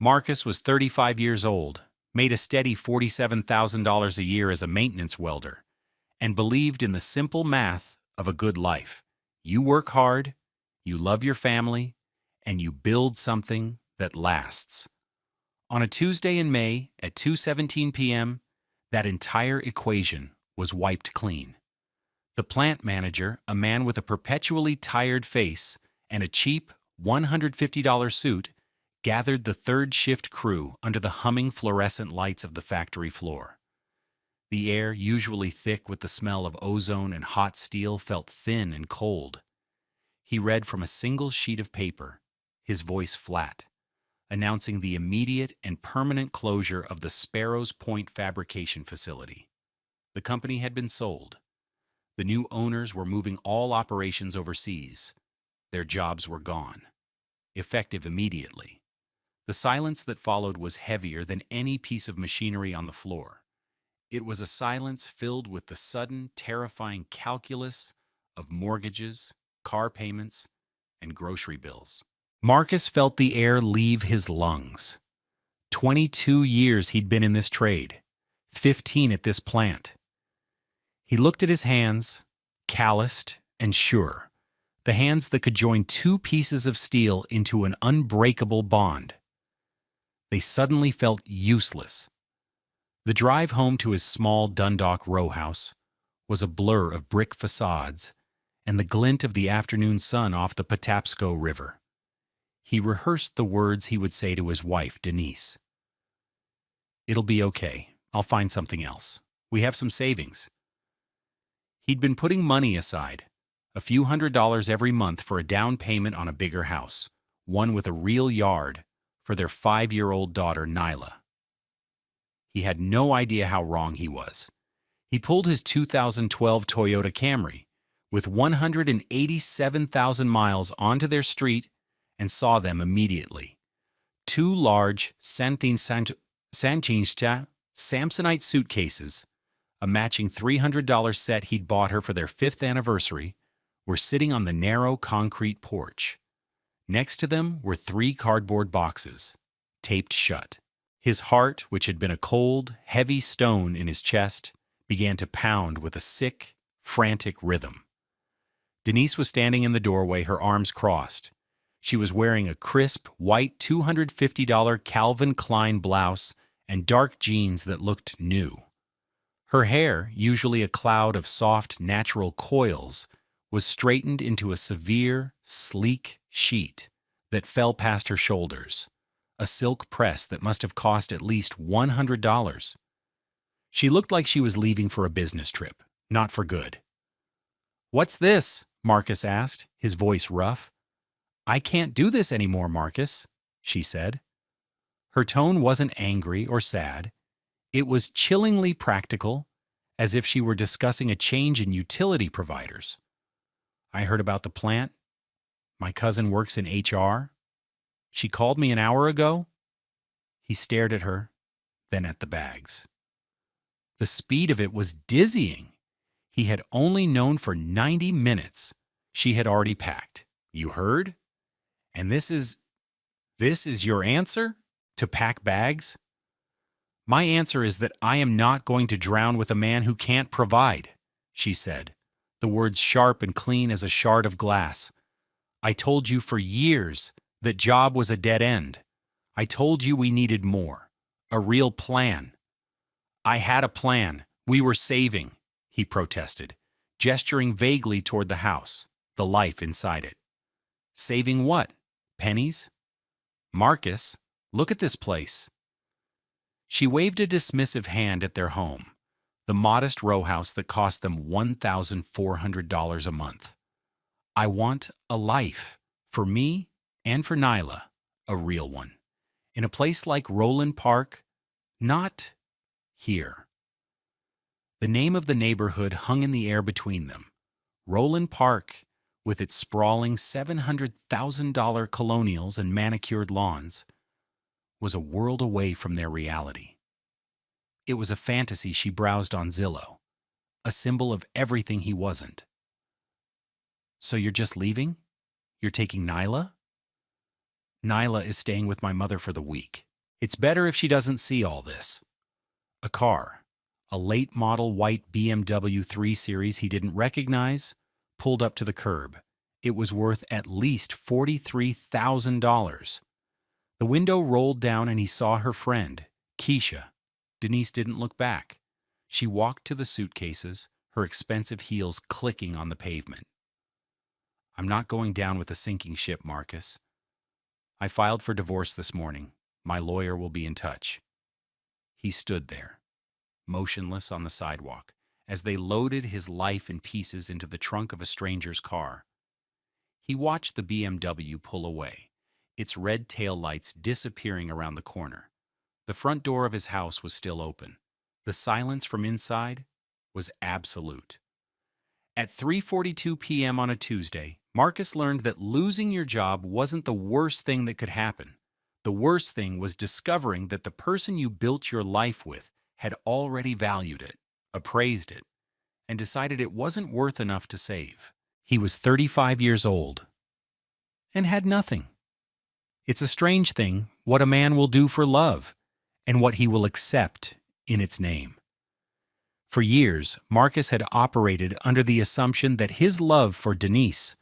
Marcus was 35 years old, made a steady $47,000 a year as a maintenance welder, and believed in the simple math of a good life. You work hard, you love your family, and you build something that lasts. On a Tuesday in May at 2:17 p.m., that entire equation was wiped clean. The plant manager, a man with a perpetually tired face and a cheap $150 suit, gathered the third shift crew under the humming fluorescent lights of the factory floor. The air, usually thick with the smell of ozone and hot steel, felt thin and cold. He read from a single sheet of paper, his voice flat, announcing the immediate and permanent closure of the Sparrows Point fabrication facility. The company had been sold. The new owners were moving all operations overseas. Their jobs were gone, effective immediately. The silence that followed was heavier than any piece of machinery on the floor. It was a silence filled with the sudden, terrifying calculus of mortgages, car payments, and grocery bills. Marcus felt the air leave his lungs. 22 years he'd been in this trade, 15 at this plant. He looked at his hands, calloused and sure, the hands that could join two pieces of steel into an unbreakable bond. They suddenly felt useless. The drive home to his small Dundalk row house was a blur of brick facades and the glint of the afternoon sun off the Patapsco River. He rehearsed the words he would say to his wife, Denise. "It'll be okay. I'll find something else. We have some savings." He'd been putting money aside, a few $100s every month for a down payment on a bigger house, one with a real yard, for their 5-year-old daughter, Nyla. He had no idea how wrong he was. He pulled his 2012 Toyota Camry, with 187,000 miles, onto their street and saw them immediately. Two large Santinsta Samsonite suitcases, a matching $300 set he'd bought her for their 5th anniversary, were sitting on the narrow concrete porch. Next to them were 3 cardboard boxes, taped shut. His heart, which had been a cold, heavy stone in his chest, began to pound with a sick, frantic rhythm. Denise was standing in the doorway, her arms crossed. She was wearing a crisp, white $250 Calvin Klein blouse and dark jeans that looked new. Her hair, usually a cloud of soft, natural coils, was straightened into a severe, sleek sheet that fell past her shoulders, a silk press that must have cost at least $100. She looked like she was leaving for a business trip, not for good. "What's this?" Marcus asked, his voice rough. "I can't do this anymore, Marcus," she said. Her tone wasn't angry or sad. It was chillingly practical, as if she were discussing a change in utility providers. "I heard about the plant. My cousin works in HR. She called me an hour ago." He stared at her, then at the bags. The speed of it was dizzying. He had only known for 90 minutes. She had already packed. "You heard? And this is your answer? To pack bags?" "My answer is that I am not going to drown with a man who can't provide," she said, the words sharp and clean as a shard of glass. "I told you for years that job was a dead end. I told you we needed more, a real plan." "I had a plan. We were saving," he protested, gesturing vaguely toward the house, the life inside it. "Saving what? Pennies? Marcus, look at this place." She waved a dismissive hand at their home, the modest row house that cost them $1,400 a month. "I want a life, for me and for Nyla, a real one, in a place like Roland Park, not here." The name of the neighborhood hung in the air between them. Roland Park, with its sprawling $700,000 colonials and manicured lawns, was a world away from their reality. It was a fantasy she browsed on Zillow, a symbol of everything he wasn't. "So you're just leaving? You're taking Nyla?" "Nyla is staying with my mother for the week," It's better if she doesn't see all this. A car, a late model white BMW 3 Series he didn't recognize, pulled up to the curb. It was worth at least $43,000. The window rolled down and he saw her friend, Keisha. Denise didn't look back. She walked to the suitcases, her expensive heels clicking on the pavement. I'm not going down with a sinking ship, Marcus. I filed for divorce this morning. My lawyer will be in touch. He stood there, motionless on the sidewalk, as they loaded his life in pieces into the trunk of a stranger's car. He watched the BMW pull away, its red taillights disappearing around the corner. The front door of his house was still open. The silence from inside was absolute. At 3:42 p.m. on a Tuesday, Marcus learned that losing your job wasn't the worst thing that could happen. The worst thing was discovering that the person you built your life with had already valued it, appraised it, and decided it wasn't worth enough to save. He was 35 years old and had nothing. It's a strange thing what a man will do for love and what he will accept in its name. For years, Marcus had operated under the assumption that his love for Denise,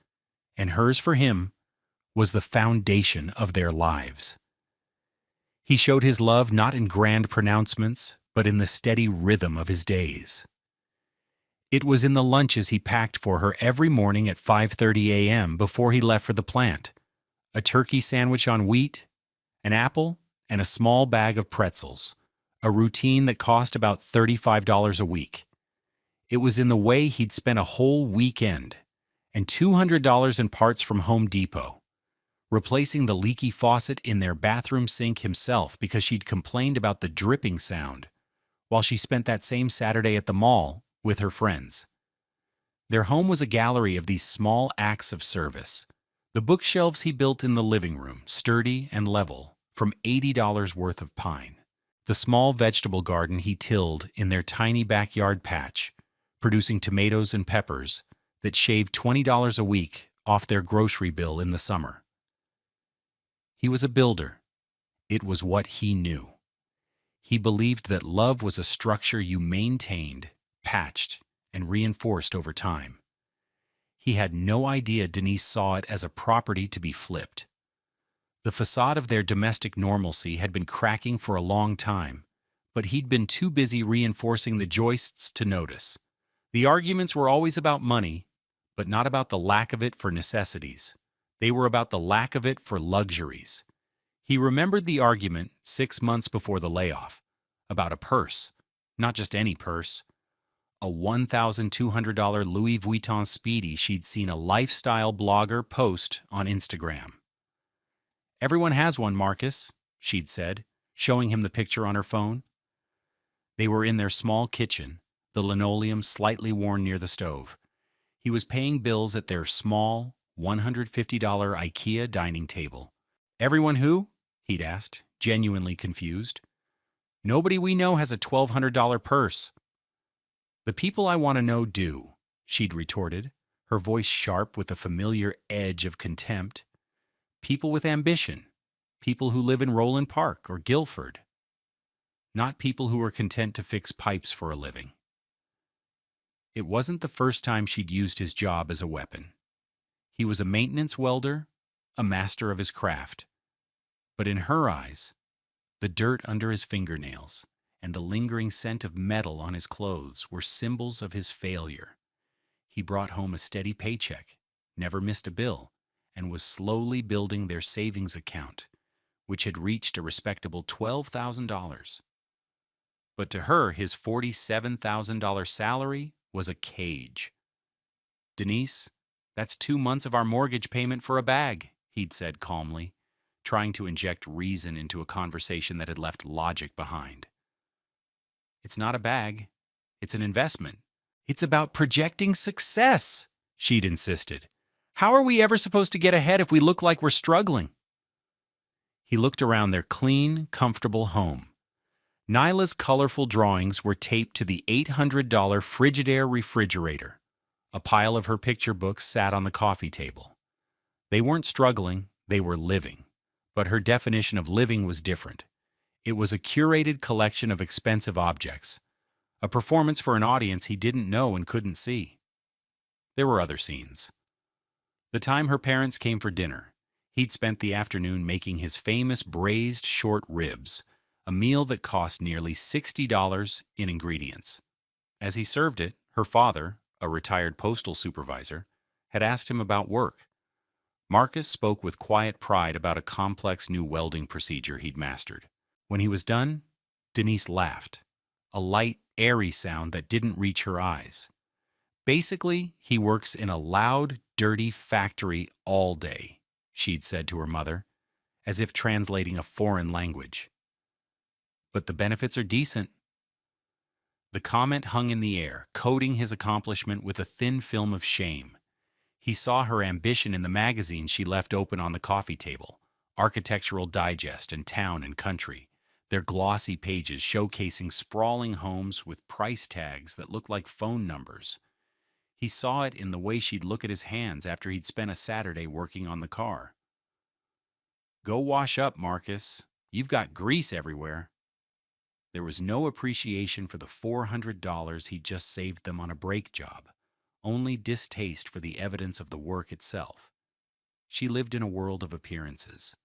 and hers for him, was the foundation of their lives. He showed his love not in grand pronouncements, but in the steady rhythm of his days. It was in the lunches he packed for her every morning at 5:30 a.m. before he left for the plant. A turkey sandwich on wheat, an apple, and a small bag of pretzels. A routine that cost about $35 a week. It was in the way he'd spent a whole weekend, and $200 in parts from Home Depot, replacing the leaky faucet in their bathroom sink himself because she'd complained about the dripping sound, while she spent that same Saturday at the mall with her friends. Their home was a gallery of these small acts of service. The bookshelves he built in the living room, sturdy and level, from $80 worth of pine. The small vegetable garden he tilled in their tiny backyard patch, producing tomatoes and peppers that shaved $20 a week off their grocery bill in the summer. He was a builder. It was what he knew. He believed that love was a structure you maintained, patched, and reinforced over time. He had no idea Denise saw it as a property to be flipped. The facade of their domestic normalcy had been cracking for a long time, but he'd been too busy reinforcing the joists to notice. The arguments were always about money, but not about the lack of it for necessities. They were about the lack of it for luxuries. He remembered the argument 6 months before the layoff, about a purse, not just any purse, a $1,200 Louis Vuitton Speedy she'd seen a lifestyle blogger post on Instagram. "Everyone has one, Marcus," she'd said, showing him the picture on her phone. They were in their small kitchen, the linoleum slightly worn near the stove. He was paying bills at their small, $150 IKEA dining table. "Everyone who?" he'd asked, genuinely confused. "Nobody we know has a $1,200 purse." "The people I want to know do," she'd retorted, her voice sharp with a familiar edge of contempt. "People with ambition. People who live in Roland Park or Guilford. Not people who are content to fix pipes for a living." It wasn't the first time she'd used his job as a weapon. He was a maintenance welder, a master of his craft. But in her eyes, the dirt under his fingernails and the lingering scent of metal on his clothes were symbols of his failure. He brought home a steady paycheck, never missed a bill, and was slowly building their savings account, which had reached a respectable $12,000. But to her, his $47,000 salary was a cage. "Denise, that's 2 months of our mortgage payment for a bag," he'd said calmly, trying to inject reason into a conversation that had left logic behind. "It's not a bag. It's an investment. It's about projecting success," she'd insisted. "How are we ever supposed to get ahead if we look like we're struggling?" He looked around their clean, comfortable home. Nyla's colorful drawings were taped to the $800 Frigidaire refrigerator. A pile of her picture books sat on the coffee table. They weren't struggling, they were living. But her definition of living was different. It was a curated collection of expensive objects, a performance for an audience he didn't know and couldn't see. There were other scenes. The time her parents came for dinner, he'd spent the afternoon making his famous braised short ribs, a meal that cost nearly $60 in ingredients. As he served it, her father, a retired postal supervisor, had asked him about work. Marcus spoke with quiet pride about a complex new welding procedure he'd mastered. When he was done, Denise laughed, a light, airy sound that didn't reach her eyes. Basically, he works in a loud, dirty factory all day, she'd said to her mother, as if translating a foreign language. But the benefits are decent. The comment hung in the air, coating his accomplishment with a thin film of shame. He saw her ambition in the magazines she left open on the coffee table, Architectural Digest and Town and Country, their glossy pages showcasing sprawling homes with price tags that looked like phone numbers. He saw it in the way she'd look at his hands after he'd spent a Saturday working on the car. "Go wash up, Marcus. You've got grease everywhere." There was no appreciation for the $400 he'd just saved them on a brake job, only distaste for the evidence of the work itself. She lived in a world of appearances,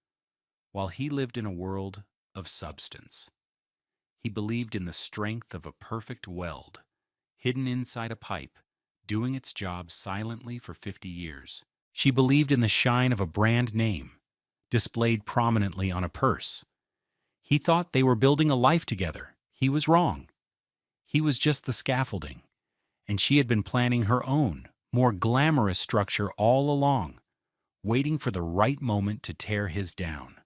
while he lived in a world of substance. He believed in the strength of a perfect weld, hidden inside a pipe, doing its job silently for 50 years. She believed in the shine of a brand name, displayed prominently on a purse. He thought they were building a life together. He was wrong. He was just the scaffolding, and she had been planning her own, more glamorous structure all along, waiting for the right moment to tear his down.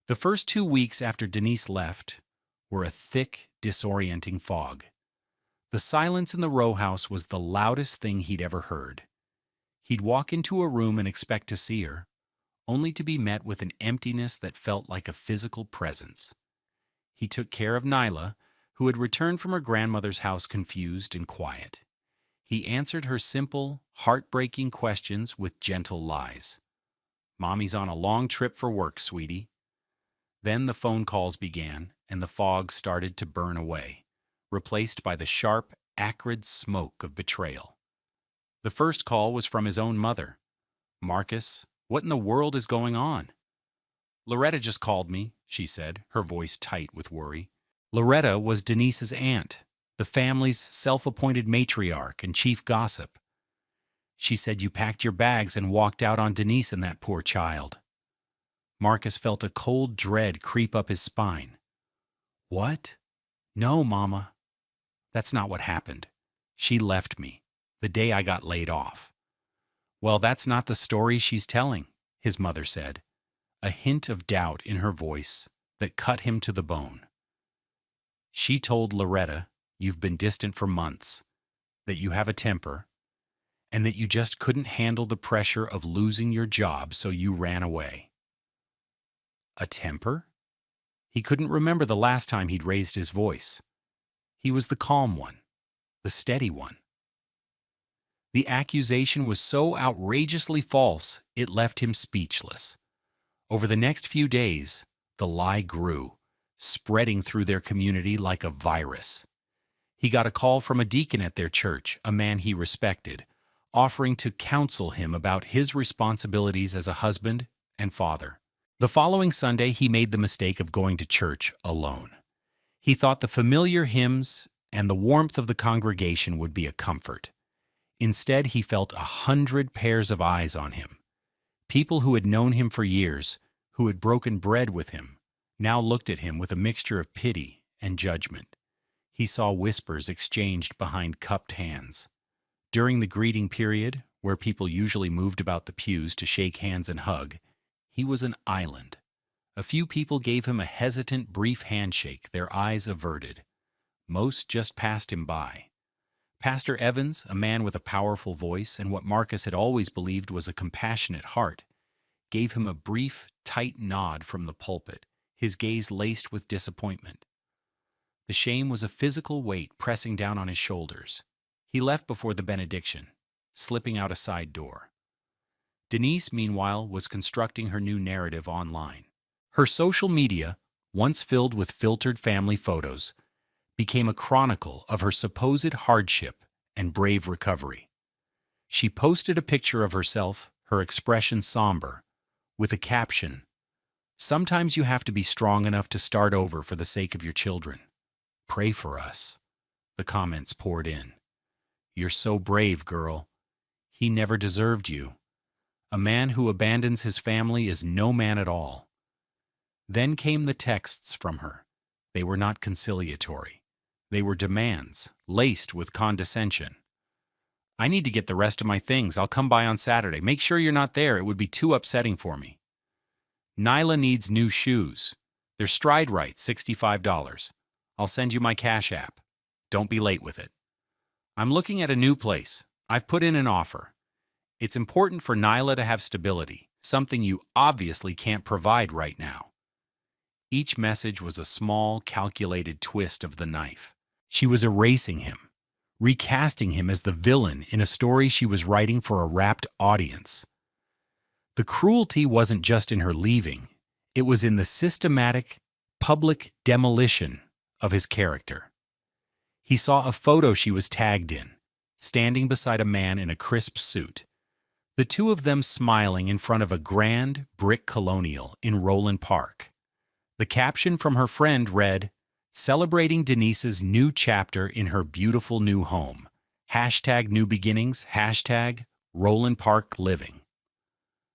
The first 2 weeks after Denise left were a thick, disorienting fog. The silence in the row house was the loudest thing he'd ever heard. He'd walk into a room and expect to see her, only to be met with an emptiness that felt like a physical presence. He took care of Nyla, who had returned from her grandmother's house confused and quiet. He answered her simple, heartbreaking questions with gentle lies. "Mommy's on a long trip for work, sweetie." Then the phone calls began, and the fog started to burn away, replaced by the sharp, acrid smoke of betrayal. The first call was from his own mother. "Marcus, what in the world is going on?" "Loretta just called me," she said, her voice tight with worry. Loretta was Denise's aunt, the family's self-appointed matriarch and chief gossip. "She said you packed your bags and walked out on Denise and that poor child." Marcus felt a cold dread creep up his spine. "What? No, Mama. That's not what happened. She left me the day I got laid off." "Well, that's not the story she's telling," his mother said, a hint of doubt in her voice that cut him to the bone. "She told Loretta you've been distant for months, that you have a temper, and that you just couldn't handle the pressure of losing your job, so you ran away." A temper? He couldn't remember the last time he'd raised his voice. He was the calm one, the steady one. The accusation was so outrageously false, it left him speechless. Over the next few days, the lie grew, spreading through their community like a virus. He got a call from a deacon at their church, a man he respected, offering to counsel him about his responsibilities as a husband and father. The following Sunday, he made the mistake of going to church alone. He thought the familiar hymns and the warmth of the congregation would be a comfort. Instead, he felt 100 pairs of eyes on him. People who had known him for years, who had broken bread with him, now looked at him with a mixture of pity and judgment. He saw whispers exchanged behind cupped hands. During the greeting period, where people usually moved about the pews to shake hands and hug, he was an island. A few people gave him a hesitant, brief handshake, their eyes averted. Most just passed him by. Pastor Evans, a man with a powerful voice and what Marcus had always believed was a compassionate heart, gave him a brief, tight nod from the pulpit, his gaze laced with disappointment. The shame was a physical weight pressing down on his shoulders. He left before the benediction, slipping out a side door. Denise, meanwhile, was constructing her new narrative online. Her social media, once filled with filtered family photos, became a chronicle of her supposed hardship and brave recovery. She posted a picture of herself, her expression somber, with a caption, "Sometimes you have to be strong enough to start over for the sake of your children. Pray for us." The comments poured in. "You're so brave, girl. He never deserved you. A man who abandons his family is no man at all." Then came the texts from her. They were not conciliatory. They were demands, laced with condescension. "I need to get the rest of my things. I'll come by on Saturday. Make sure you're not there. It would be too upsetting for me." "Nyla needs new shoes. They're Stride Right, $65. I'll send you my Cash App. Don't be late with it. I'm looking at a new place. I've put in an offer. It's important for Nyla to have stability, something you obviously can't provide right now." Each message was a small, calculated twist of the knife. She was erasing him, recasting him as the villain in a story she was writing for a rapt audience. The cruelty wasn't just in her leaving, it was in the systematic, public demolition of his character. He saw a photo she was tagged in, standing beside a man in a crisp suit. The two of them smiling in front of a grand brick colonial in Roland Park. The caption from her friend read, "Celebrating Denise's new chapter in her beautiful new home. Hashtag new beginnings, hashtag Roland Park living."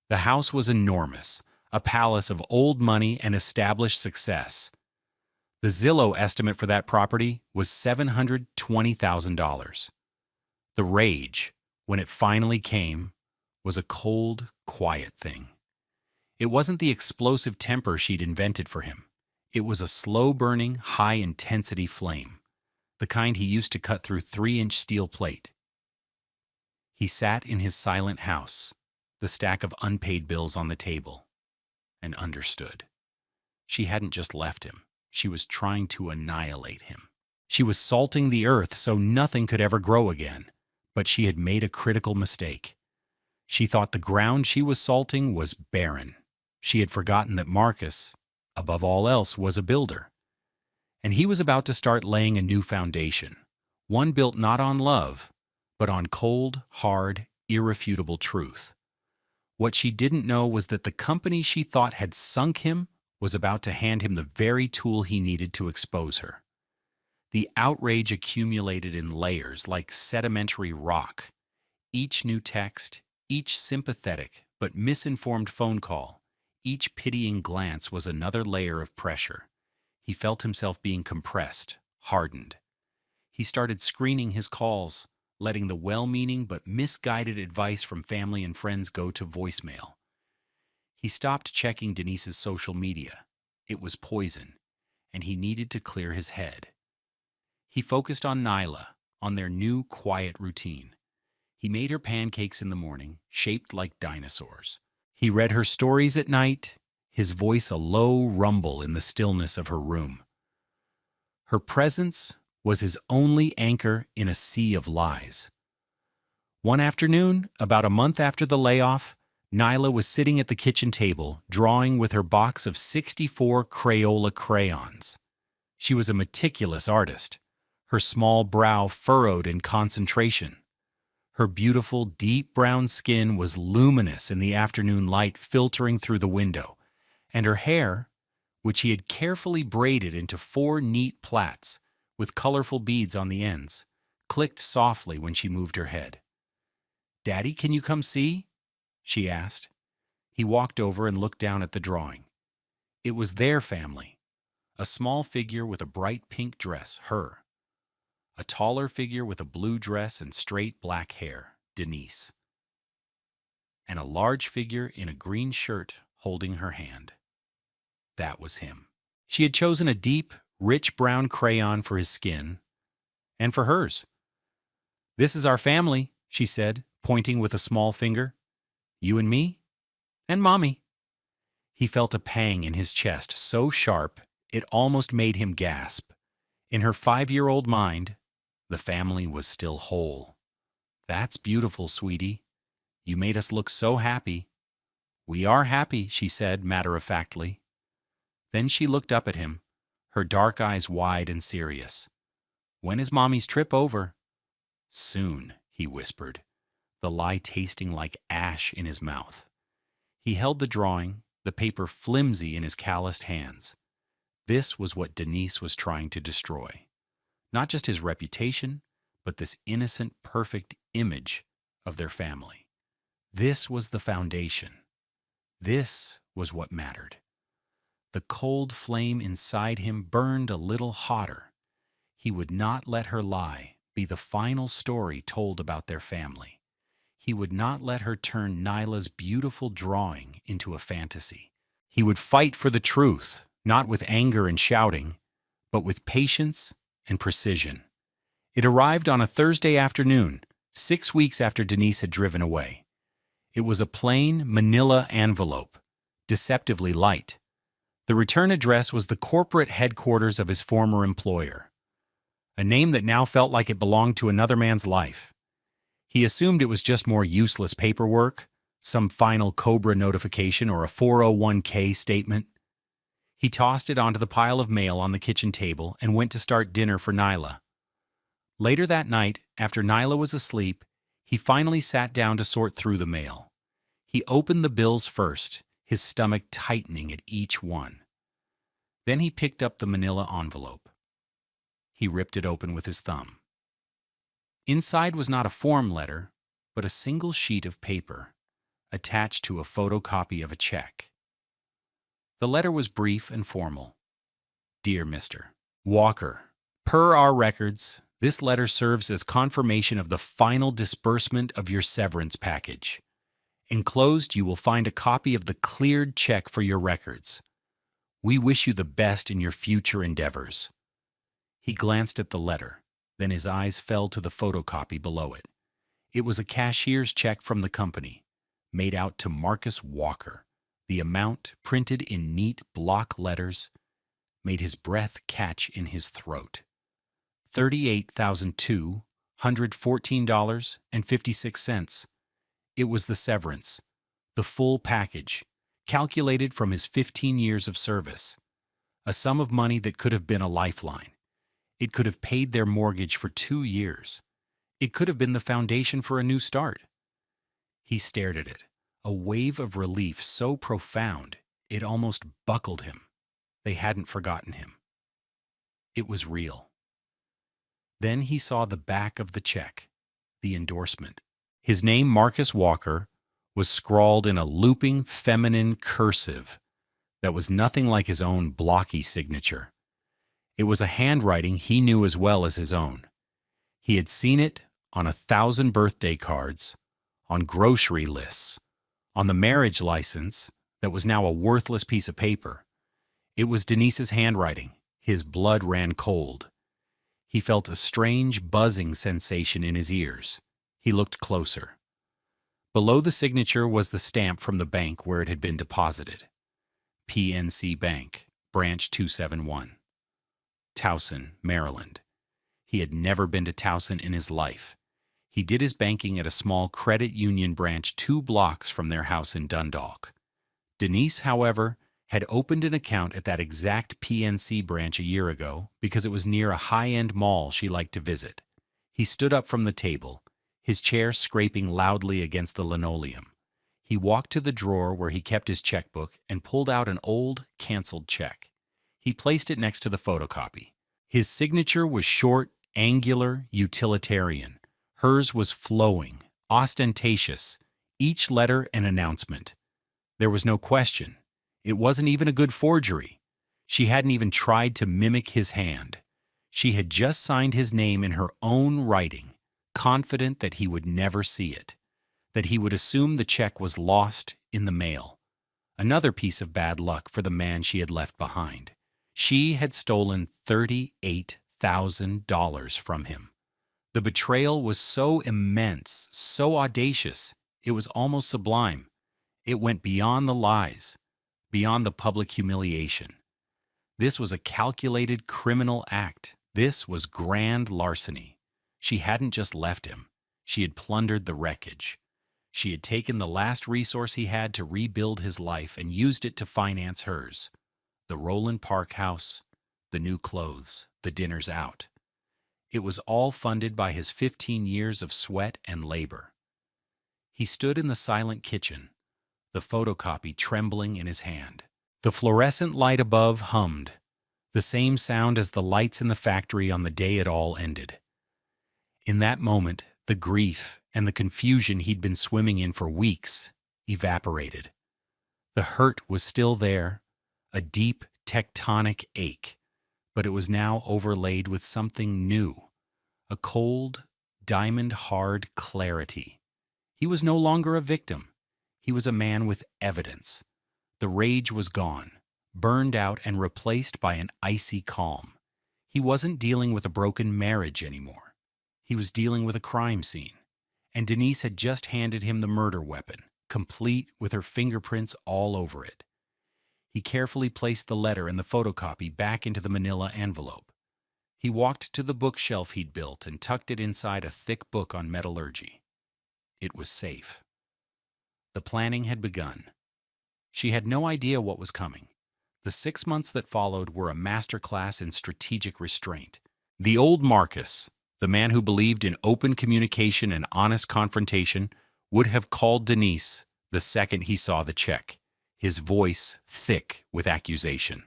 The house was enormous, a palace of old money and established success. The Zillow estimate for that property was $720,000. The rage, when it finally came, was a cold, quiet thing. It wasn't the explosive temper she'd invented for him. It was a slow-burning, high-intensity flame, the kind he used to cut through 3-inch steel plate. He sat in his silent house, the stack of unpaid bills on the table, and understood. She hadn't just left him. She was trying to annihilate him. She was salting the earth so nothing could ever grow again, but she had made a critical mistake. She thought the ground she was salting was barren. She had forgotten that Marcus, above all else, was a builder. And he was about to start laying a new foundation, one built not on love, but on cold, hard, irrefutable truth. What she didn't know was that the company she thought had sunk him was about to hand him the very tool he needed to expose her. The outrage accumulated in layers like sedimentary rock. Each new text, each sympathetic but misinformed phone call, each pitying glance was another layer of pressure. He felt himself being compressed, hardened. He started screening his calls, letting the well-meaning but misguided advice from family and friends go to voicemail. He stopped checking Denise's social media. It was poison, and he needed to clear his head. He focused on Nyla, on their new quiet routine. He made her pancakes in the morning, shaped like dinosaurs. He read her stories at night, his voice a low rumble in the stillness of her room. Her presence was his only anchor in a sea of lies. One afternoon, about a month after the layoff, Nyla was sitting at the kitchen table, drawing with her box of 64 Crayola crayons. She was a meticulous artist, her small brow furrowed in concentration. Her beautiful, deep brown skin was luminous in the afternoon light filtering through the window, and her hair, which he had carefully braided into 4 neat plaits with colorful beads on the ends, clicked softly when she moved her head. "Daddy, can you come see?" she asked. He walked over and looked down at the drawing. It was their family. A small figure with a bright pink dress, her. A taller figure with a blue dress and straight black hair, Denise. And a large figure in a green shirt holding her hand. That was him. She had chosen a deep, rich brown crayon for his skin, and for hers. "This is our family," she said, pointing with a small finger. "You and me, and Mommy." He felt a pang in his chest so sharp it almost made him gasp. In her 5-year-old mind, the family was still whole. "That's beautiful, sweetie. You made us look so happy." "We are happy," she said matter-of-factly. Then she looked up at him, her dark eyes wide and serious. "When is Mommy's trip over?" "Soon," he whispered, the lie tasting like ash in his mouth. He held the drawing, the paper flimsy in his calloused hands. This was what Denise was trying to destroy. Not just his reputation, but this innocent, perfect image of their family. This was the foundation. This was what mattered. The cold flame inside him burned a little hotter. He would not let her lie be the final story told about their family. He would not let her turn Nyla's beautiful drawing into a fantasy. He would fight for the truth, not with anger and shouting, but with patience and precision. It arrived on a Thursday afternoon, 6 weeks after Denise had driven away. It was a plain manila envelope, deceptively light. The return address was the corporate headquarters of his former employer, a name that now felt like it belonged to another man's life. He assumed it was just more useless paperwork, some final COBRA notification or a 401k statement. He tossed it onto the pile of mail on the kitchen table and went to start dinner for Nyla. Later that night, after Nyla was asleep, he finally sat down to sort through the mail. He opened the bills first, his stomach tightening at each one. Then he picked up the manila envelope. He ripped it open with his thumb. Inside was not a form letter, but a single sheet of paper, attached to a photocopy of a check. The letter was brief and formal. "Dear Mr. Walker, per our records, this letter serves as confirmation of the final disbursement of your severance package. Enclosed, you will find a copy of the cleared check for your records. We wish you the best in your future endeavors." He glanced at the letter, then his eyes fell to the photocopy below it. It was a cashier's check from the company, made out to Marcus Walker. The amount, printed in neat block letters, made his breath catch in his throat. $38,214.56. It was the severance, the full package, calculated from his 15 years of service. A sum of money that could have been a lifeline. It could have paid their mortgage for 2 years. It could have been the foundation for a new start. He stared at it, a wave of relief so profound it almost buckled him. They hadn't forgotten him. It was real. Then he saw the back of the check, the endorsement. His name, Marcus Walker, was scrawled in a looping feminine cursive that was nothing like his own blocky signature. It was a handwriting he knew as well as his own. He had seen it on 1,000 birthday cards, on grocery lists, on the marriage license that was now a worthless piece of paper. It was Denise's handwriting. His blood ran cold. He felt a strange buzzing sensation in his ears. He looked closer. Below the signature was the stamp from the bank where it had been deposited. PNC Bank, Branch 271. Towson, Maryland. He had never been to Towson in his life. He did his banking at a small credit union branch 2 blocks from their house in Dundalk. Denise, however, had opened an account at that exact PNC branch a year ago because it was near a high-end mall she liked to visit. He stood up from the table, his chair scraping loudly against the linoleum. He walked to the drawer where he kept his checkbook and pulled out an old, canceled check. He placed it next to the photocopy. His signature was short, angular, utilitarian. Hers was flowing, ostentatious, each letter an announcement. There was no question. It wasn't even a good forgery. She hadn't even tried to mimic his hand. She had just signed his name in her own writing, confident that he would never see it, that he would assume the check was lost in the mail. Another piece of bad luck for the man she had left behind. She had stolen $38,000 from him. The betrayal was so immense, so audacious, it was almost sublime. It went beyond the lies, beyond the public humiliation. This was a calculated criminal act. This was grand larceny. She hadn't just left him. She had plundered the wreckage. She had taken the last resource he had to rebuild his life and used it to finance hers. the Roland Park house, the new clothes, the dinners out. It was all funded by his 15 years of sweat and labor. He stood in the silent kitchen, the photocopy trembling in his hand. The fluorescent light above hummed, the same sound as the lights in the factory on the day it all ended. In that moment, the grief and the confusion he'd been swimming in for weeks evaporated. The hurt was still there, a deep tectonic ache, but it was now overlaid with something new, a cold, diamond-hard clarity. He was no longer a victim. He was a man with evidence. The rage was gone, burned out and replaced by an icy calm. He wasn't dealing with a broken marriage anymore. He was dealing with a crime scene, and Denise had just handed him the murder weapon, complete with her fingerprints all over it. He carefully placed the letter and the photocopy back into the manila envelope. He walked to the bookshelf he'd built and tucked it inside a thick book on metallurgy. It was safe. The planning had begun. She had no idea what was coming. The 6 months that followed were a masterclass in strategic restraint. The old Marcus, the man who believed in open communication and honest confrontation, would have called Denise the second he saw the check, his voice thick with accusation.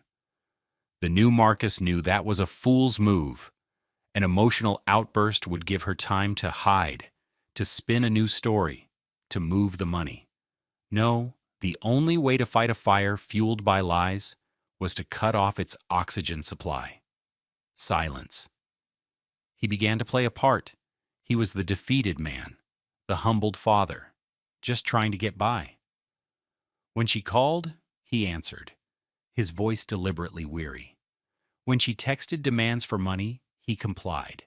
The new Marcus knew that was a fool's move. An emotional outburst would give her time to hide, to spin a new story, to move the money. No, the only way to fight a fire fueled by lies was to cut off its oxygen supply. Silence. He began to play a part. He was the defeated man, the humbled father, just trying to get by. When she called, he answered, his voice deliberately weary. When she texted demands for money, he complied,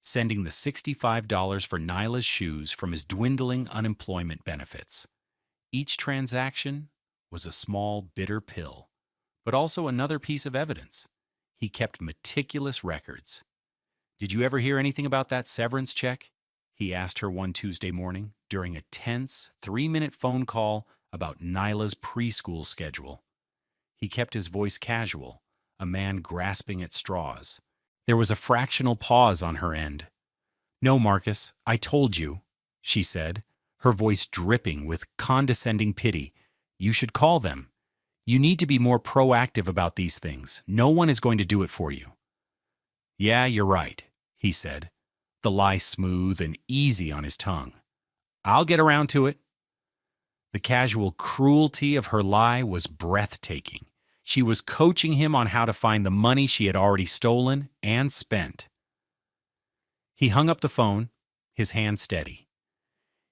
sending the $65 for Nyla's shoes from his dwindling unemployment benefits. Each transaction was a small, bitter pill, but also another piece of evidence. He kept meticulous records. "Did you ever hear anything about that severance check?" he asked her one Tuesday morning during a tense 3-minute phone call about Nyla's preschool schedule. He kept his voice casual, a man grasping at straws. There was a fractional pause on her end. "No, Marcus, I told you," she said, her voice dripping with condescending pity. "You should call them. You need to be more proactive about these things. No one is going to do it for you." "Yeah, you're right," he said, the lie smooth and easy on his tongue. "I'll get around to it." The casual cruelty of her lie was breathtaking. She was coaching him on how to find the money she had already stolen and spent. He hung up the phone, his hand steady.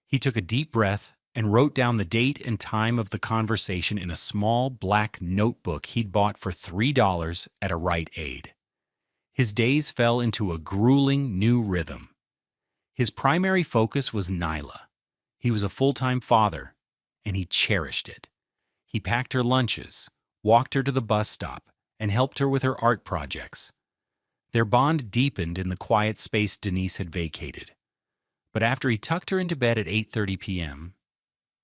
He took a deep breath and wrote down the date and time of the conversation in a small black notebook he'd bought for $3 at a Rite Aid. His days fell into a grueling new rhythm. His primary focus was Nyla. He was a full-time father, and he cherished it. He packed her lunches, walked her to the bus stop, and helped her with her art projects. Their bond deepened in the quiet space Denise had vacated. But after he tucked her into bed at 8:30 p.m.,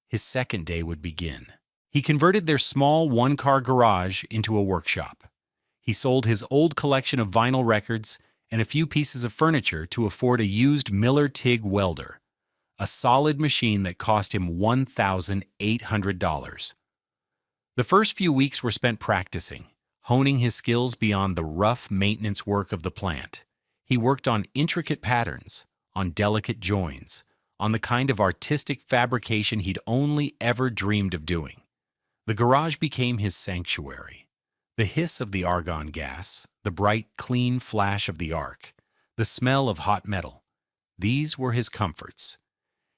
his second day would begin. He converted their small one-car garage into a workshop. He sold his old collection of vinyl records and a few pieces of furniture to afford a used Miller TIG welder, a solid machine that cost him $1,800. The first few weeks were spent practicing, honing his skills beyond the rough maintenance work of the plant. He worked on intricate patterns, on delicate joins, on the kind of artistic fabrication he'd only ever dreamed of doing. The garage became his sanctuary. The hiss of the argon gas, the bright, clean flash of the arc, the smell of hot metal, these were his comforts.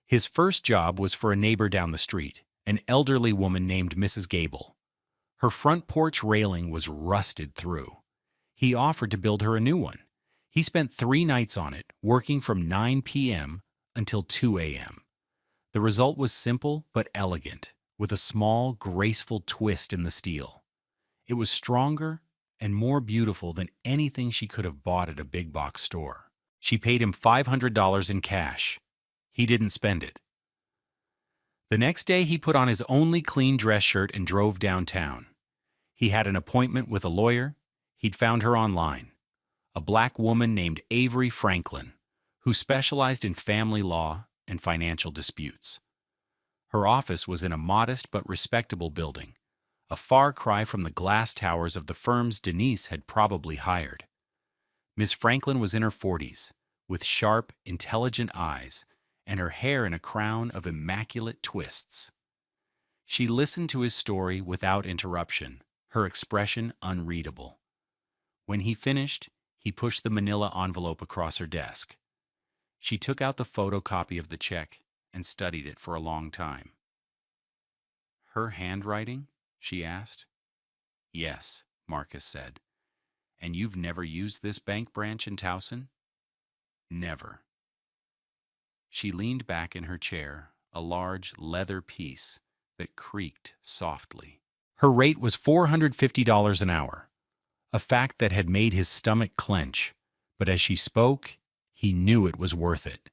His first job was for a neighbor down the street, an elderly woman named Mrs. Gable. Her front porch railing was rusted through. He offered to build her a new one. He spent 3 nights on it, working from 9 p.m. until 2 a.m. The result was simple but elegant, with a small, graceful twist in the steel. It was stronger and more beautiful than anything she could have bought at a big box store. She paid him $500 in cash. He didn't spend it. The next day, he put on his only clean dress shirt and drove downtown. He had an appointment with a lawyer. He'd found her online, a black woman named Avery Franklin, who specialized in family law and financial disputes. Her office was in a modest but respectable building, a far cry from the glass towers of the firms Denise had probably hired. Miss Franklin was in her 40s, with sharp, intelligent eyes and her hair in a crown of immaculate twists. She listened to his story without interruption, her expression unreadable. When he finished, he pushed the manila envelope across her desk. She took out the photocopy of the check and studied it for a long time. "Her handwriting?" she asked. "Yes," Marcus said. "And you've never used this bank branch in Towson?" "Never." She leaned back in her chair, a large leather piece that creaked softly. Her rate was $450 an hour, a fact that had made his stomach clench, but as she spoke, he knew it was worth it.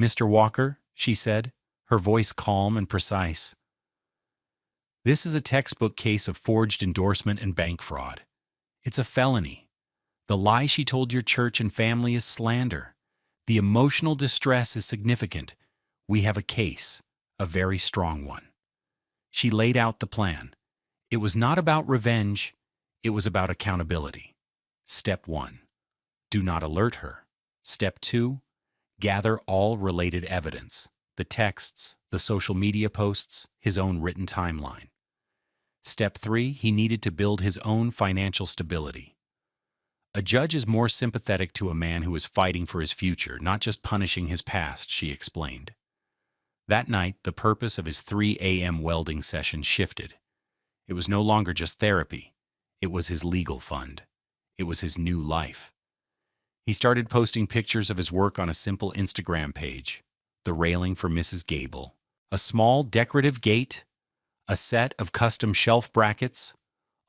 "Mr. Walker," she said, her voice calm and precise, "this is a textbook case of forged endorsement and bank fraud. It's a felony. The lie she told your church and family is slander. The emotional distress is significant. We have a case, a very strong one." She laid out the plan. It was not about revenge. It was about accountability. Step 1, do not alert her. Step 2, gather all related evidence, the texts, the social media posts, his own written timeline. Step 3, he needed to build his own financial stability. A judge is more sympathetic to a man who is fighting for his future, not just punishing his past, she explained. That night, the purpose of his 3 a.m. welding session shifted. It was no longer just therapy. It was his legal fund. It was his new life. He started posting pictures of his work on a simple Instagram page, the railing for Mrs. Gable, a small decorative gate, a set of custom shelf brackets.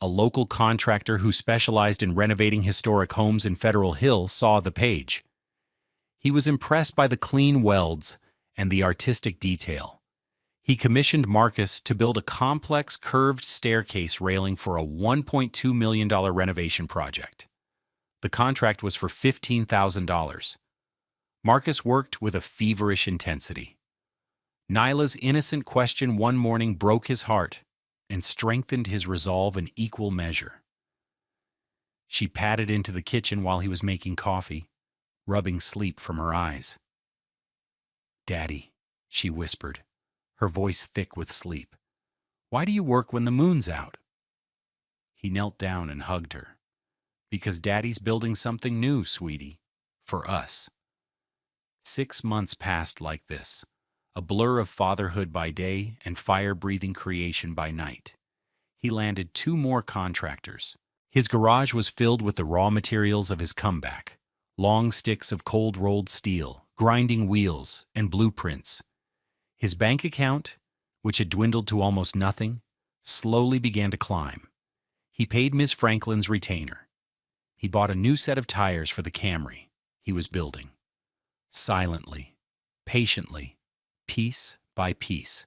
A local contractor who specialized in renovating historic homes in Federal Hill saw the page. He was impressed by the clean welds and the artistic detail. He commissioned Marcus to build a complex curved staircase railing for a $1.2 million renovation project. The contract was for $15,000. Marcus worked with a feverish intensity. Nyla's innocent question one morning broke his heart and strengthened his resolve in equal measure. She padded into the kitchen while he was making coffee, rubbing sleep from her eyes. "Daddy," she whispered, her voice thick with sleep, "why do you work when the moon's out?" He knelt down and hugged her. "Because Daddy's building something new, sweetie, for us." 6 months passed like this, a blur of fatherhood by day and fire-breathing creation by night. He landed 2 more contractors. His garage was filled with the raw materials of his comeback: long sticks of cold-rolled steel, grinding wheels, and blueprints. His bank account, which had dwindled to almost nothing, slowly began to climb. He paid Ms. Franklin's retainer. He bought a new set of tires for the Camry he was building. Silently, patiently, piece by piece.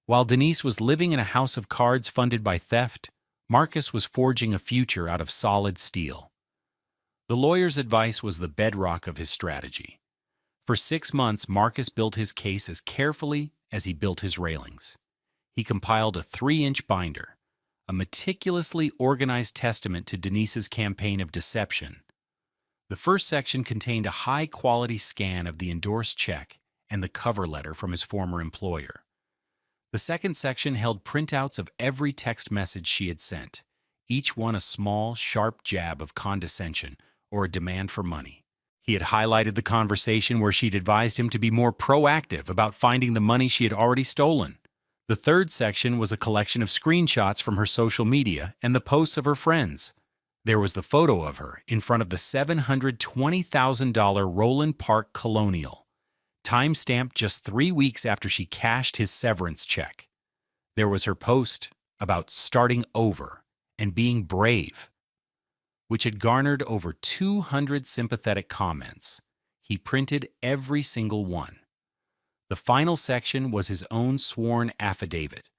While Denise was living in a house of cards funded by theft, Marcus was forging a future out of solid steel. The lawyer's advice was the bedrock of his strategy. For 6 months, Marcus built his case as carefully as he built his railings. He compiled a 3-inch binder, a meticulously organized testament to Denise's campaign of deception. The first section contained a high-quality scan of the endorsed check and the cover letter from his former employer. The second section held printouts of every text message she had sent, each one a small, sharp jab of condescension or a demand for money. He had highlighted the conversation where she'd advised him to be more proactive about finding the money she had already stolen. The third section was a collection of screenshots from her social media and the posts of her friends. There was the photo of her in front of the $720,000 Roland Park Colonial, time-stamped just 3 weeks after she cashed his severance check. There was her post about starting over and being brave, which had garnered over 200 sympathetic comments. He printed every single one. The final section was his own sworn affidavit,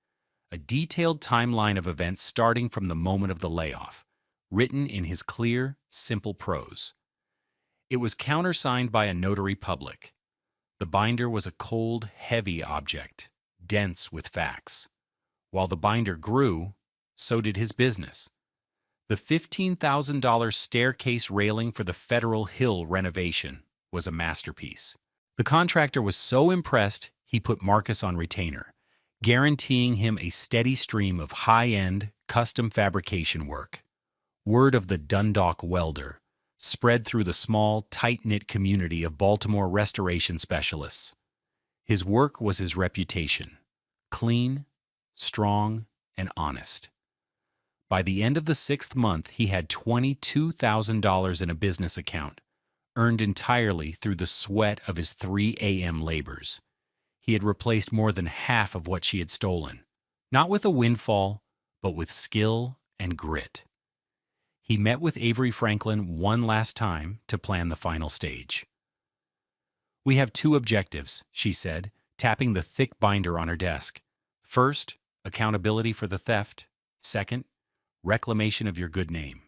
a detailed timeline of events starting from the moment of the layoff, written in his clear, simple prose. It was countersigned by a notary public. The binder was a cold, heavy object, dense with facts. While the binder grew, so did his business. The $15,000 staircase railing for the Federal Hill renovation was a masterpiece. The contractor was so impressed, he put Marcus on retainer, guaranteeing him a steady stream of high-end, custom fabrication work. Word of the Dundalk welder spread through the small, tight-knit community of Baltimore restoration specialists. His work was his reputation: clean, strong, and honest. By the end of the 6th month, he had $22,000 in a business account, earned entirely through the sweat of his 3 a.m. labors. He had replaced more than half of what she had stolen, not with a windfall, but with skill and grit. He met with Avery Franklin one last time to plan the final stage. "We have 2 objectives," she said, tapping the thick binder on her desk. "First, accountability for the theft. Second, reclamation of your good name.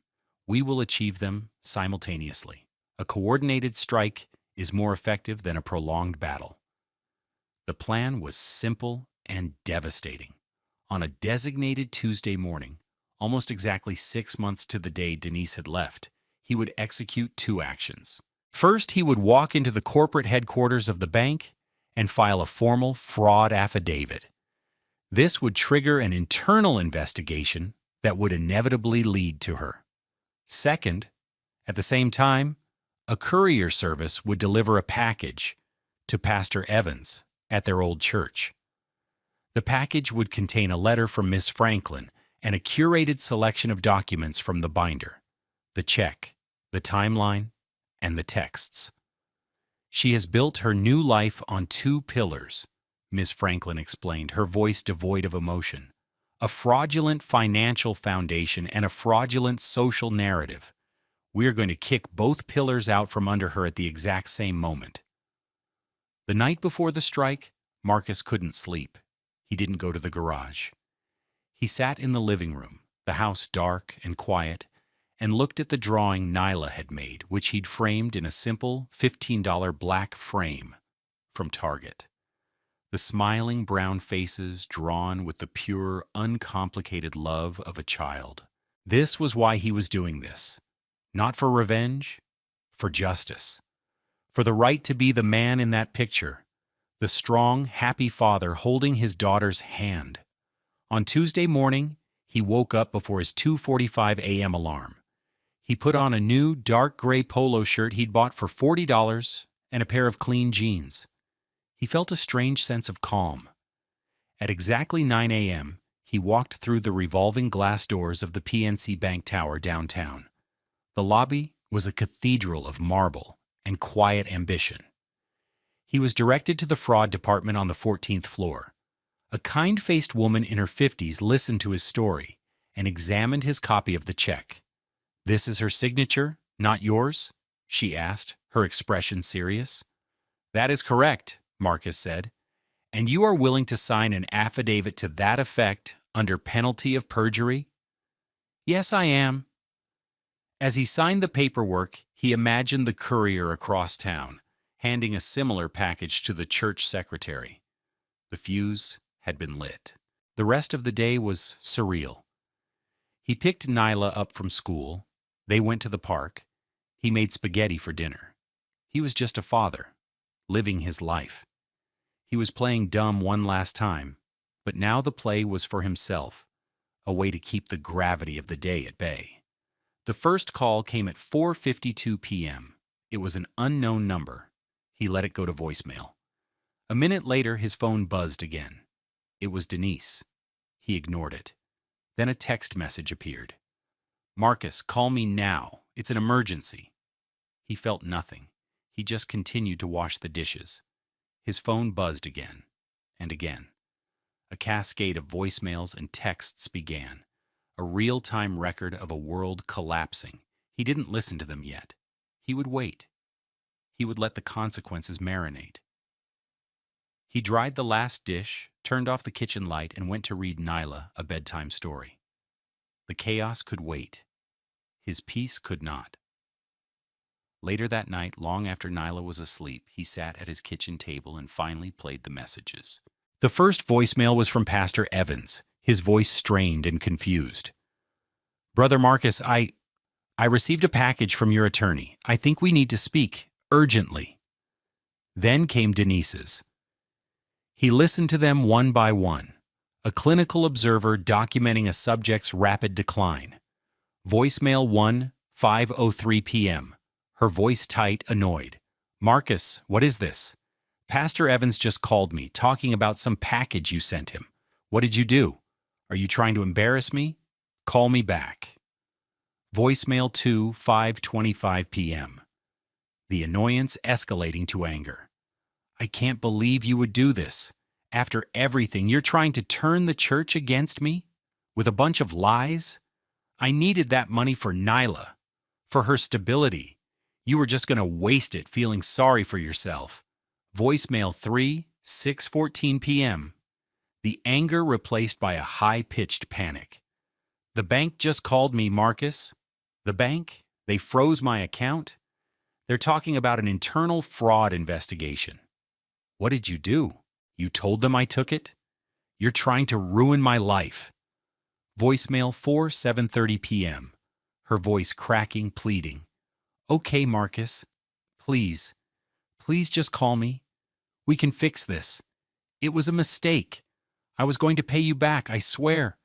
We will achieve them simultaneously. A coordinated strike is more effective than a prolonged battle." The plan was simple and devastating. On a designated Tuesday morning, almost exactly 6 months to the day Denise had left, he would execute 2 actions. First, he would walk into the corporate headquarters of the bank and file a formal fraud affidavit. This would trigger an internal investigation that would inevitably lead to her. Second, at the same time, a courier service would deliver a package to Pastor Evans at their old church. The package would contain a letter from Miss Franklin and a curated selection of documents from the binder: the check, the timeline, and the texts. "She has built her new life on 2 pillars," Miss Franklin explained, her voice devoid of emotion: "a fraudulent financial foundation and a fraudulent social narrative. We are going to kick both pillars out from under her at the exact same moment." The night before the strike, Marcus couldn't sleep. He didn't go to the garage. He sat in the living room, the house dark and quiet, and looked at the drawing Nyla had made, which he'd framed in a simple $15 black frame from Target. The smiling brown faces drawn with the pure, uncomplicated love of a child. This was why he was doing this. Not for revenge, for justice. For the right to be the man in that picture, the strong, happy father holding his daughter's hand. On Tuesday morning, he woke up before his 2:45 a.m. alarm. He put on a new dark gray polo shirt he'd bought for $40 and a pair of clean jeans. He felt a strange sense of calm. At exactly 9 a.m., he walked through the revolving glass doors of the PNC Bank Tower downtown. The lobby was a cathedral of marble and quiet ambition. He was directed to the fraud department on the 14th floor. A kind-faced woman in her 50s listened to his story and examined his copy of the check. "This is her signature, not yours?" she asked, her expression serious. "That is correct," Marcus said. "And you are willing to sign an affidavit to that effect under penalty of perjury?" "Yes, I am." As he signed the paperwork, he imagined the courier across town, handing a similar package to the church secretary. The fuse had been lit. The rest of the day was surreal. He picked Nyla up from school. They went to the park. He made spaghetti for dinner. He was just a father, living his life. He was playing dumb one last time, but now the play was for himself, a way to keep the gravity of the day at bay. The first call came at 4:52 p.m. It was an unknown number. He let it go to voicemail. A minute later, his phone buzzed again. It was Denise. He ignored it. Then a text message appeared. "Marcus, call me now. It's an emergency." He felt nothing. He just continued to wash the dishes. His phone buzzed again and again. A cascade of voicemails and texts began, a real-time record of a world collapsing. He didn't listen to them yet. He would wait. He would let the consequences marinate. He dried the last dish, turned off the kitchen light, and went to read Nyla a bedtime story. The chaos could wait. His peace could not. Later that night, long after Nyla was asleep, he sat at his kitchen table and finally played the messages. The first voicemail was from Pastor Evans, his voice strained and confused. "Brother Marcus, I received a package from your attorney. I think we need to speak, urgently." Then came Denise's. He listened to them one by one, a clinical observer documenting a subject's rapid decline. Voicemail 1, 5:03 p.m. Her voice tight, annoyed. "Marcus, what is this? Pastor Evans just called me, talking about some package you sent him. What did you do? Are you trying to embarrass me? Call me back." Voicemail 2, 5:25 p.m. The annoyance escalating to anger. "I can't believe you would do this. After everything, you're trying to turn the church against me? With a bunch of lies? I needed that money for Nyla, for her stability. You were just going to waste it feeling sorry for yourself." Voicemail 3, 6:14 p.m. The anger replaced by a high-pitched panic. "The bank just called me, Marcus. The bank? They froze my account? They're talking about an internal fraud investigation. What did you do? You told them I took it? You're trying to ruin my life." Voicemail 4, 7:30 p.m. Her voice cracking, pleading. "Okay, Marcus. Please just call me. We can fix this. It was a mistake. I was going to pay you back, I swear.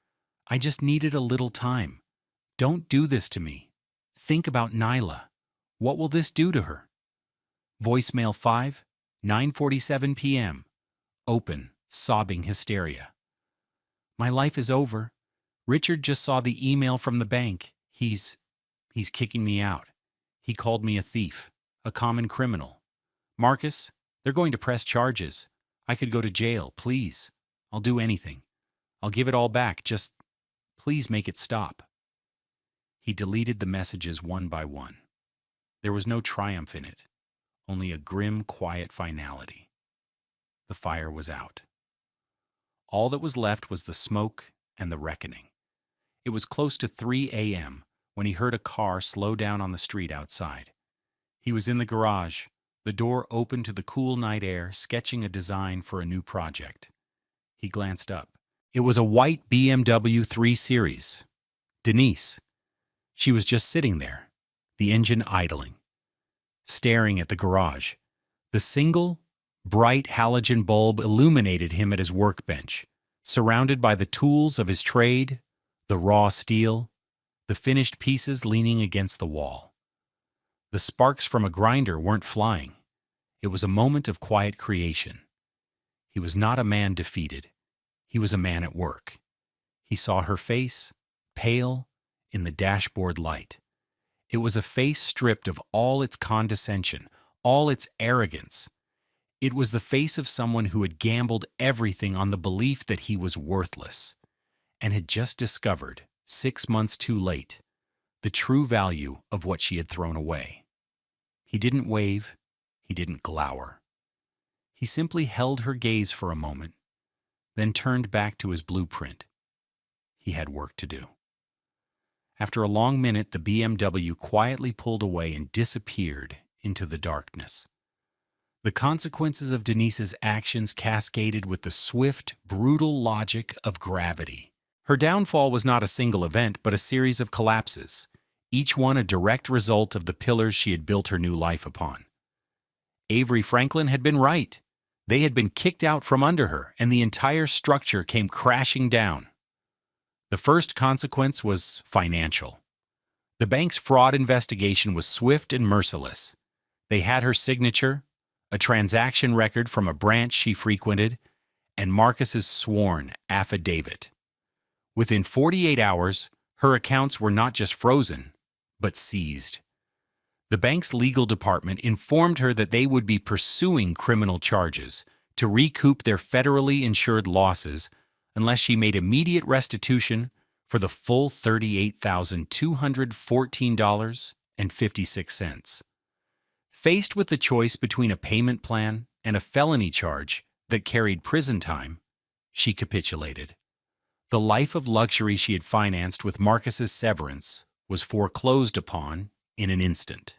I just needed a little time. Don't do this to me. Think about Nyla. What will this do to her?" Voicemail 5, 9:47 p.m. Open, sobbing hysteria. "My life is over. Richard just saw the email from the bank. He's kicking me out. He called me a thief, a common criminal. Marcus, they're going to press charges. I could go to jail, please. I'll do anything. I'll give it all back, just please make it stop." He deleted the messages one by one. There was no triumph in it, only a grim, quiet finality. The fire was out. All that was left was the smoke and the reckoning. It was close to 3 a.m. when he heard a car slow down on the street outside. He was in the garage, the door open to the cool night air, sketching a design for a new project. He glanced up. It was a white BMW 3 Series. Denise. She was just sitting there, the engine idling, staring at the garage. The single, bright halogen bulb illuminated him at his workbench, surrounded by the tools of his trade, the raw steel, the finished pieces leaning against the wall. The sparks from a grinder weren't flying. It was a moment of quiet creation. He was not a man defeated. He was a man at work. He saw her face, pale, in the dashboard light. It was a face stripped of all its condescension, all its arrogance. It was the face of someone who had gambled everything on the belief that he was worthless, and had just discovered, 6 months too late, the true value of what she had thrown away. He didn't wave, he didn't glower. He simply held her gaze for a moment, then turned back to his blueprint. He had work to do. After a long minute, the BMW quietly pulled away and disappeared into the darkness. The consequences of Denise's actions cascaded with the swift, brutal logic of gravity. Her downfall was not a single event, but a series of collapses, each one a direct result of the pillars she had built her new life upon. Avery Franklin had been right. They had been kicked out from under her, and the entire structure came crashing down. The first consequence was financial. The bank's fraud investigation was swift and merciless. They had her signature, a transaction record from a branch she frequented, and Marcus's sworn affidavit. Within 48 hours, her accounts were not just frozen, but seized. The bank's legal department informed her that they would be pursuing criminal charges to recoup their federally insured losses unless she made immediate restitution for the full $38,214.56. Faced with the choice between a payment plan and a felony charge, that carried prison time, she capitulated. The life of luxury she had financed with Marcus's severance was foreclosed upon in an instant.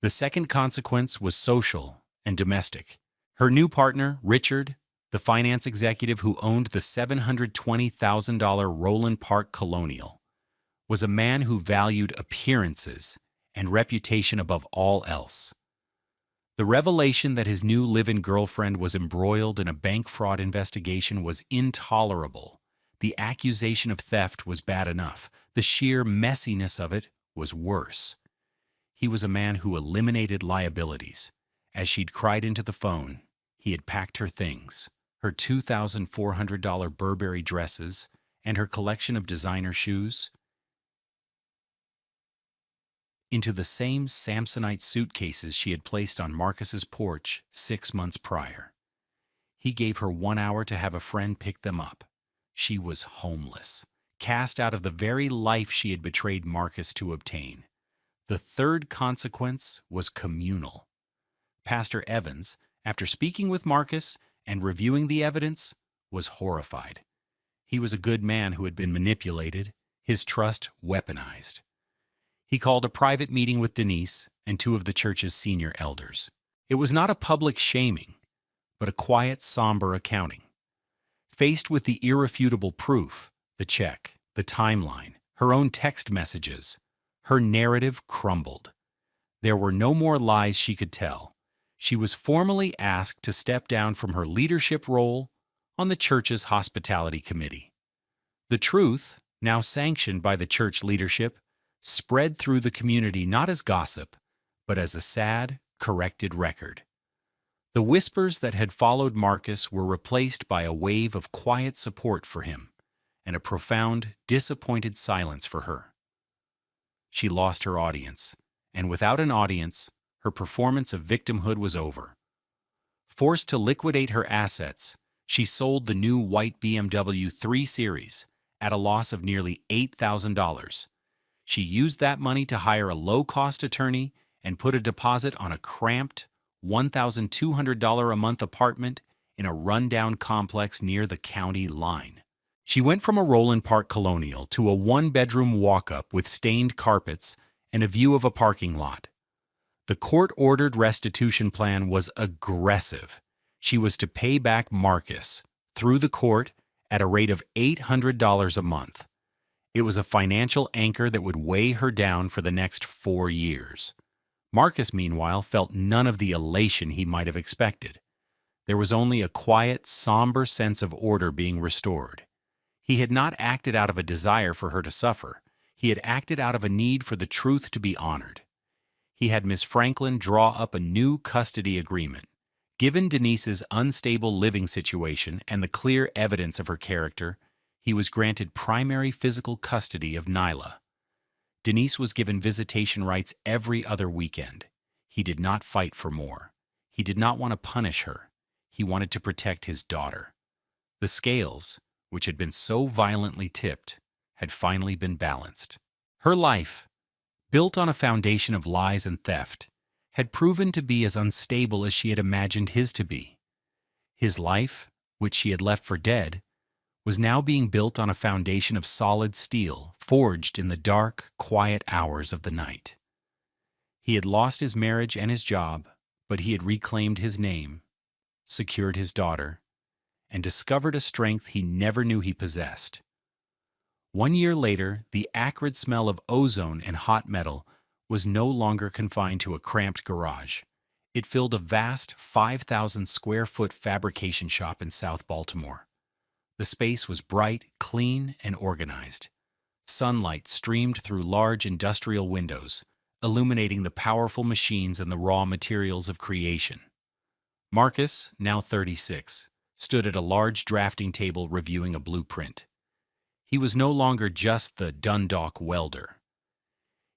The second consequence was social and domestic. Her new partner, Richard, the finance executive who owned the $720,000 Roland Park Colonial, was a man who valued appearances and reputation above all else. The revelation that his new live-in girlfriend was embroiled in a bank fraud investigation was intolerable. The accusation of theft was bad enough. The sheer messiness of it was worse. He was a man who eliminated liabilities. As she'd cried into the phone, he had packed her things, her $2,400 Burberry dresses, and her collection of designer shoes, into the same Samsonite suitcases she had placed on Marcus's porch 6 months prior. He gave her 1 hour to have a friend pick them up. She was homeless, cast out of the very life she had betrayed Marcus to obtain. The third consequence was communal. Pastor Evans, after speaking with Marcus and reviewing the evidence, was horrified. He was a good man who had been manipulated, his trust weaponized. He called a private meeting with Denise and 2 of the church's senior elders. It was not a public shaming, but a quiet, somber accounting. Faced with the irrefutable proof, the check, the timeline, her own text messages, her narrative crumbled. There were no more lies she could tell. She was formally asked to step down from her leadership role on the church's hospitality committee. The truth, now sanctioned by the church leadership, spread through the community not as gossip, but as a sad, corrected record. The whispers that had followed Marcus were replaced by a wave of quiet support for him and a profound, disappointed silence for her. She lost her audience, and without an audience, her performance of victimhood was over. Forced to liquidate her assets, she sold the new white BMW 3 Series at a loss of nearly $8,000. She used that money to hire a low-cost attorney and put a deposit on a cramped, $1,200 a month apartment in a rundown complex near the county line. She went from a Roland Park Colonial to a 1-bedroom walk-up with stained carpets and a view of a parking lot. The court-ordered restitution plan was aggressive. She was to pay back Marcus through the court at a rate of $800 a month. It was a financial anchor that would weigh her down for the next 4 years. Marcus, meanwhile, felt none of the elation he might have expected. There was only a quiet, somber sense of order being restored. He had not acted out of a desire for her to suffer. He had acted out of a need for the truth to be honored. He had Miss Franklin draw up a new custody agreement. Given Denise's unstable living situation and the clear evidence of her character, he was granted primary physical custody of Nyla. Denise was given visitation rights every other weekend. He did not fight for more. He did not want to punish her. He wanted to protect his daughter. The scales, which had been so violently tipped, had finally been balanced. Her life, built on a foundation of lies and theft, had proven to be as unstable as she had imagined his to be. His life, which she had left for dead, was now being built on a foundation of solid steel, forged in the dark, quiet hours of the night. He had lost his marriage and his job, but he had reclaimed his name, secured his daughter, and discovered a strength he never knew he possessed. 1 year later, the acrid smell of ozone and hot metal was no longer confined to a cramped garage. It filled a vast 5,000-square-foot fabrication shop in South Baltimore. The space was bright, clean, and organized. Sunlight streamed through large industrial windows, illuminating the powerful machines and the raw materials of creation. Marcus, now 36, stood at a large drafting table reviewing a blueprint. He was no longer just the Dundalk welder.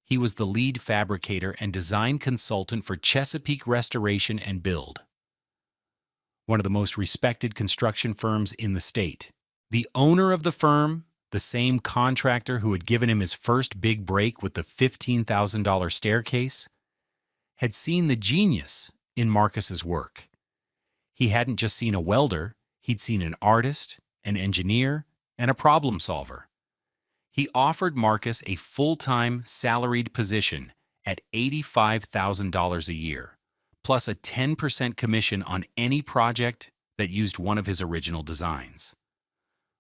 He was the lead fabricator and design consultant for Chesapeake Restoration and Build, one of the most respected construction firms in the state. The owner of the firm, the same contractor who had given him his first big break with the $15,000 staircase, had seen the genius in Marcus's work. He hadn't just seen a welder, he'd seen an artist, an engineer, and a problem solver. He offered Marcus a full-time, salaried position at $85,000 a year, plus a 10% commission on any project that used one of his original designs.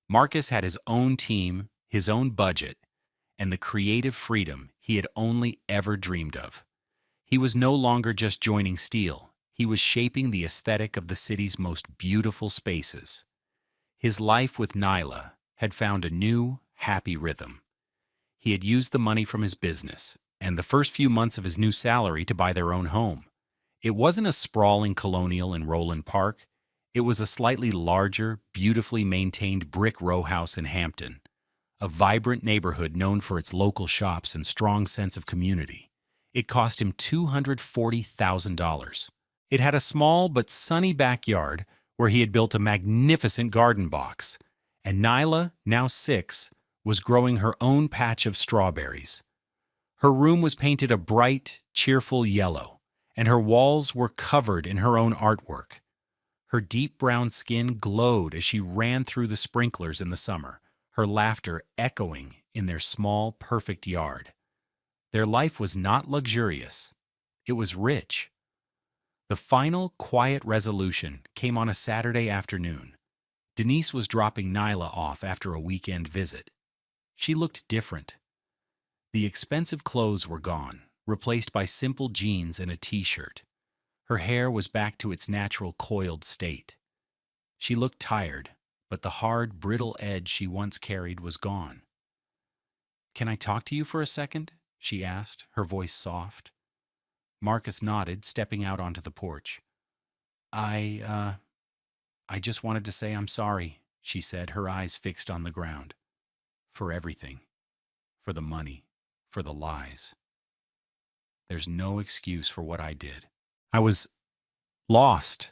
Marcus had his own team, his own budget, and the creative freedom he had only ever dreamed of. He was no longer just joining steel, he was shaping the aesthetic of the city's most beautiful spaces. His life with Nyla had found a new, happy rhythm. He had used the money from his business and the first few months of his new salary to buy their own home. It wasn't a sprawling colonial in Roland Park. It was a slightly larger, beautifully maintained brick row house in Hampton, a vibrant neighborhood known for its local shops and strong sense of community. It cost him $240,000. It had a small but sunny backyard where he had built a magnificent garden box, and Nyla, now 6, was growing her own patch of strawberries. Her room was painted a bright, cheerful yellow, and her walls were covered in her own artwork. Her deep brown skin glowed as she ran through the sprinklers in the summer, her laughter echoing in their small, perfect yard. Their life was not luxurious. It was rich. The final, quiet resolution came on a Saturday afternoon. Denise was dropping Nyla off after a weekend visit. She looked different. The expensive clothes were gone, replaced by simple jeans and a t-shirt. Her hair was back to its natural coiled state. She looked tired, but the hard, brittle edge she once carried was gone. "Can I talk to you for a second?" she asked, her voice soft. Marcus nodded, stepping out onto the porch. I just wanted to say I'm sorry," she said, her eyes fixed on the ground. "For everything. For the money. For the lies. There's no excuse for what I did. I was lost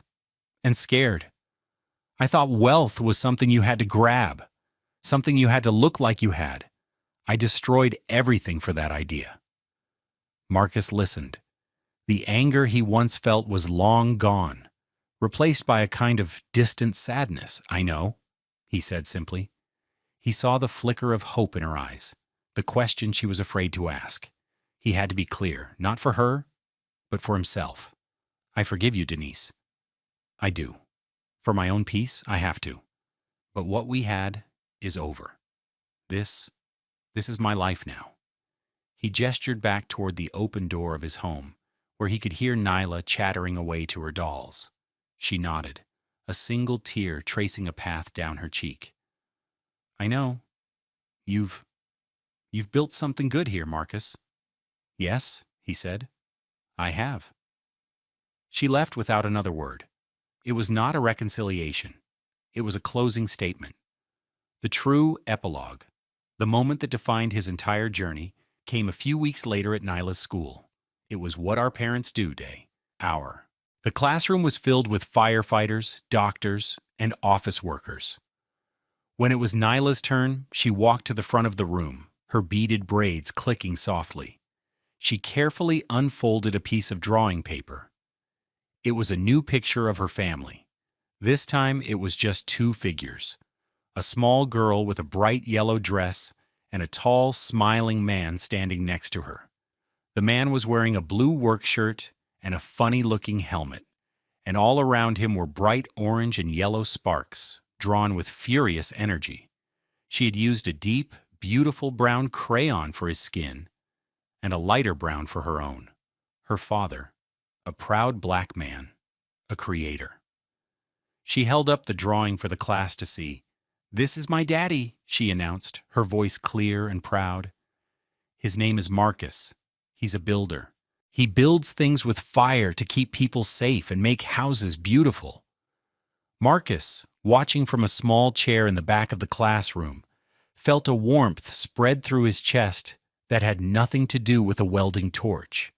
and scared. I thought wealth was something you had to grab, something you had to look like you had. I destroyed everything for that idea." Marcus listened. The anger he once felt was long gone, replaced by a kind of distant sadness. "I know," he said simply. He saw the flicker of hope in her eyes, the question she was afraid to ask. He had to be clear, not for her, but for himself. "I forgive you, Denise. I do. For my own peace, I have to. But what we had is over. This is my life now." He gestured back toward the open door of his home, where he could hear Nyla chattering away to her dolls. She nodded, a single tear tracing a path down her cheek. "I know. You've built something good here, Marcus." "Yes," he said. "I have." She left without another word. It was not a reconciliation. It was a closing statement. The true epilogue, the moment that defined his entire journey, came a few weeks later at Nyla's school. It was What Our Parents Do Day, hour. The classroom was filled with firefighters, doctors, and office workers. When it was Nyla's turn, she walked to the front of the room, her beaded braids clicking softly. She carefully unfolded a piece of drawing paper. It was a new picture of her family. This time it was just 2 figures. A small girl with a bright yellow dress and a tall, smiling man standing next to her. The man was wearing a blue work shirt and a funny-looking helmet, and all around him were bright orange and yellow sparks, drawn with furious energy. She had used a deep, beautiful brown crayon for his skin and a lighter brown for her own. Her father, a proud black man, a creator. She held up the drawing for the class to see. "This is my daddy," she announced, her voice clear and proud. "His name is Marcus. He's a builder. He builds things with fire to keep people safe and make houses beautiful." Marcus, watching from a small chair in the back of the classroom, felt a warmth spread through his chest that had nothing to do with a welding torch.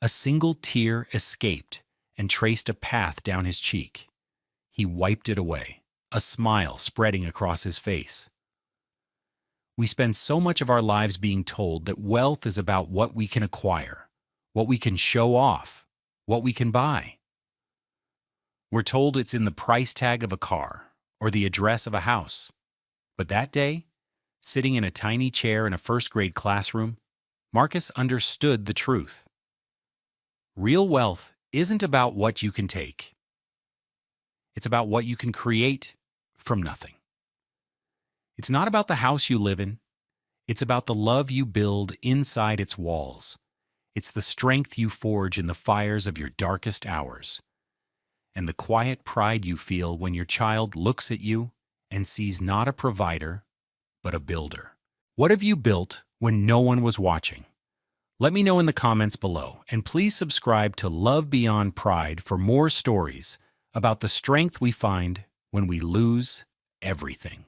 A single tear escaped and traced a path down his cheek. He wiped it away, a smile spreading across his face. We spend so much of our lives being told that wealth is about what we can acquire, what we can show off, what we can buy. We're told it's in the price tag of a car or the address of a house. But that day, sitting in a tiny chair in a first-grade classroom, Marcus understood the truth. Real wealth isn't about what you can take. It's about what you can create from nothing. It's not about the house you live in. It's about the love you build inside its walls. It's the strength you forge in the fires of your darkest hours. And the quiet pride you feel when your child looks at you and sees not a provider, but a builder. What have you built when no one was watching? Let me know in the comments below, and please subscribe to Love Beyond Pride for more stories about the strength we find when we lose everything.